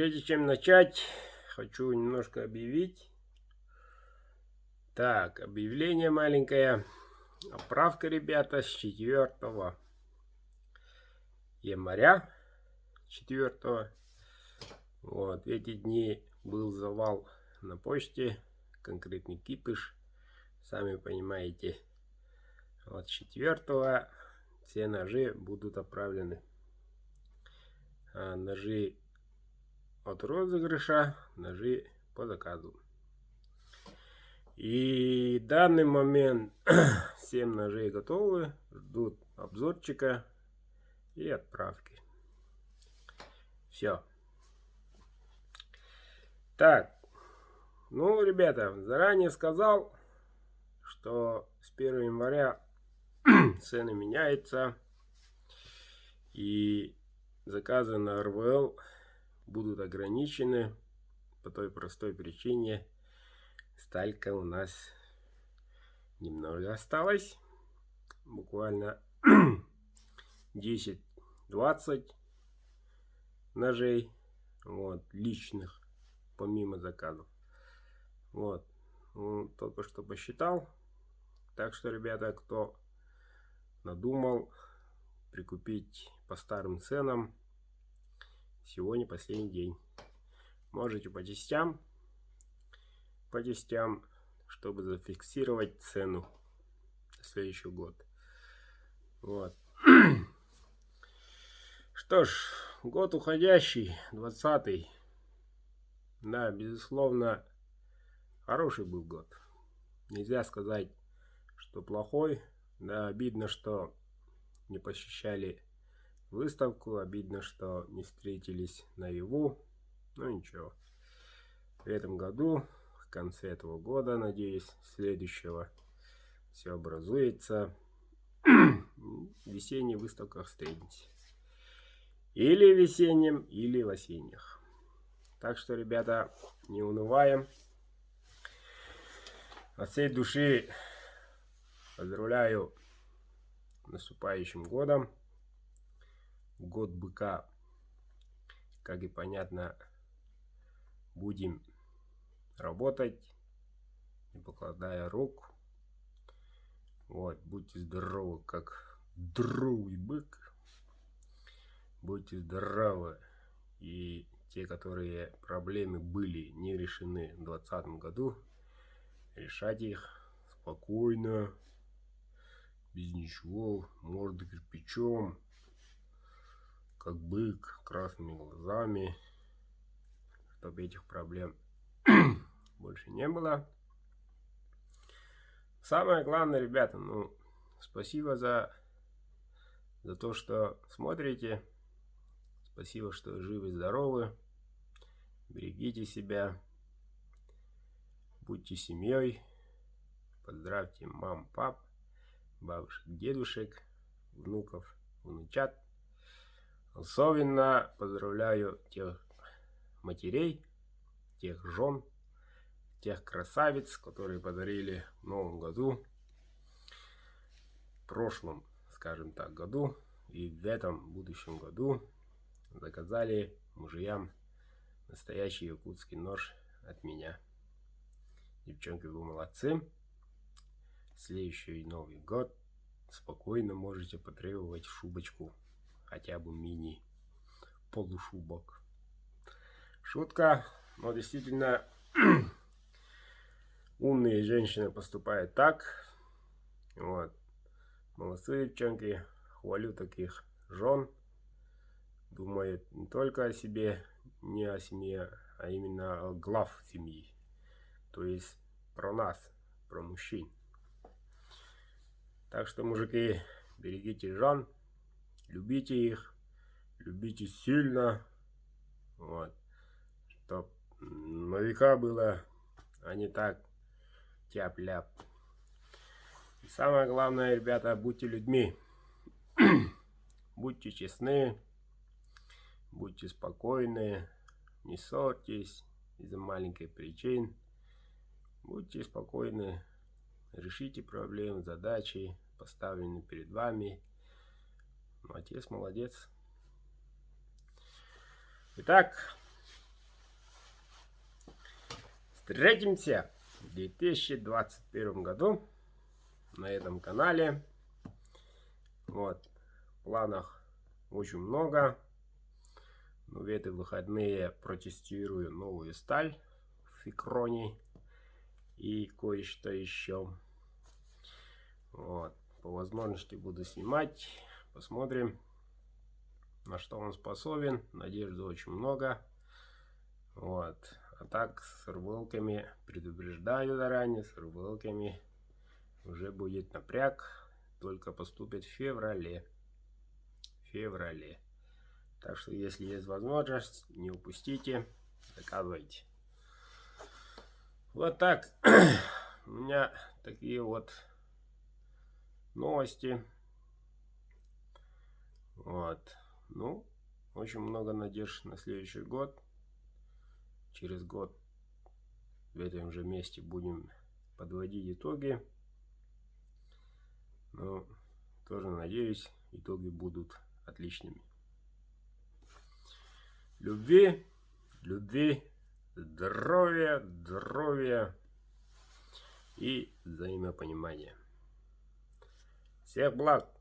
Прежде чем начать, хочу немножко объявить. Так, объявление маленькое. Отправка, ребята, с 4 января. 4. Вот, в эти дни был завал на почте. Конкретный кипиш. Сами понимаете. Вот 4 все ножи будут отправлены. Ножи от розыгрыша, ножи по заказу. И в данный момент 7 ножей готовы, ждут обзорчика и отправки. Все. Так, ну, ребята, заранее сказал, что с 1 января цены меняются, и заказы на РВЛ будут ограничены по той простой причине. Сталька у нас немного осталось, буквально 10-20 ножей, вот, личных, помимо заказов. Вот, только что посчитал. Так что, ребята, кто надумал прикупить по старым ценам, сегодня последний день. Можете по частям, чтобы зафиксировать цену на следующий год. Вот. Что ж, год уходящий, 20-й. Да, безусловно, хороший был год. Нельзя сказать, что плохой. Да, обидно, что не посещали выставку. Обидно, что не встретились наяву. Ну ничего. В этом году, в конце этого года, надеюсь, следующего, все образуется. В весенних выставках встретимся. Или в весеннем, или в осенних. Так что, ребята, не унываем. От всей души поздравляю наступающим годом. Год быка. Как и понятно, будем работать, не покладая рук. Вот, будьте здоровы, как здоровый бык. Будьте здоровы. И те, которые проблемы были не решены в 2020 году, решать их спокойно, без ничего, мордой кирпичом, как бык, красными глазами, чтобы этих проблем больше не было. Самое главное, ребята, спасибо за то, что смотрите. Спасибо, что живы и здоровы. Берегите себя. Будьте семьей. Поздравьте мам, пап, бабушек, дедушек, внуков, внучат. Особенно поздравляю тех матерей, тех жен, тех красавиц, которые подарили в новом году, в прошлом, скажем так, году и в этом будущем году заказали мужьям настоящий якутский нож от меня. Девчонки, вы молодцы. Следующий Новый год спокойно можете потребовать шубочку, хотя бы мини, полушубок. Шутка, но действительно умные женщины поступают так. Вот. Молодцы, девчонки. Хвалю таких жен. Думают не только о себе, не о семье, а именно о глав семьи. То есть про нас, про мужчин. Так что, мужики, берегите жен, любите их, любите сильно. Вот. Чтоб на века было, а не так тяп-ляп. И самое главное, ребята, будьте людьми. Будьте честны. Будьте спокойны, не ссорьтесь из-за маленькой причин. Будьте спокойны, решите проблемы, задачи, поставленные перед вами. Отец молодец. Итак, Встретимся в 2021 году на этом канале. Вот. В планах очень много. Но в эти выходные протестирую новую сталь в Икроне и кое-что еще. Вот. По возможности буду снимать. Посмотрим, на что он способен. Надежды очень много. Вот. А так с рвалками предупреждаю заранее. С рвалками уже будет напряг. Только поступит в феврале. Так что если есть возможность, не упустите. Заказывайте. Вот так. У меня такие вот новости. Вот. Ну, очень много надежд на следующий год. Через год в этом же месте будем подводить итоги. Но тоже надеюсь, итоги будут отличными. Любви, здоровья и взаимопонимания. Всех благ!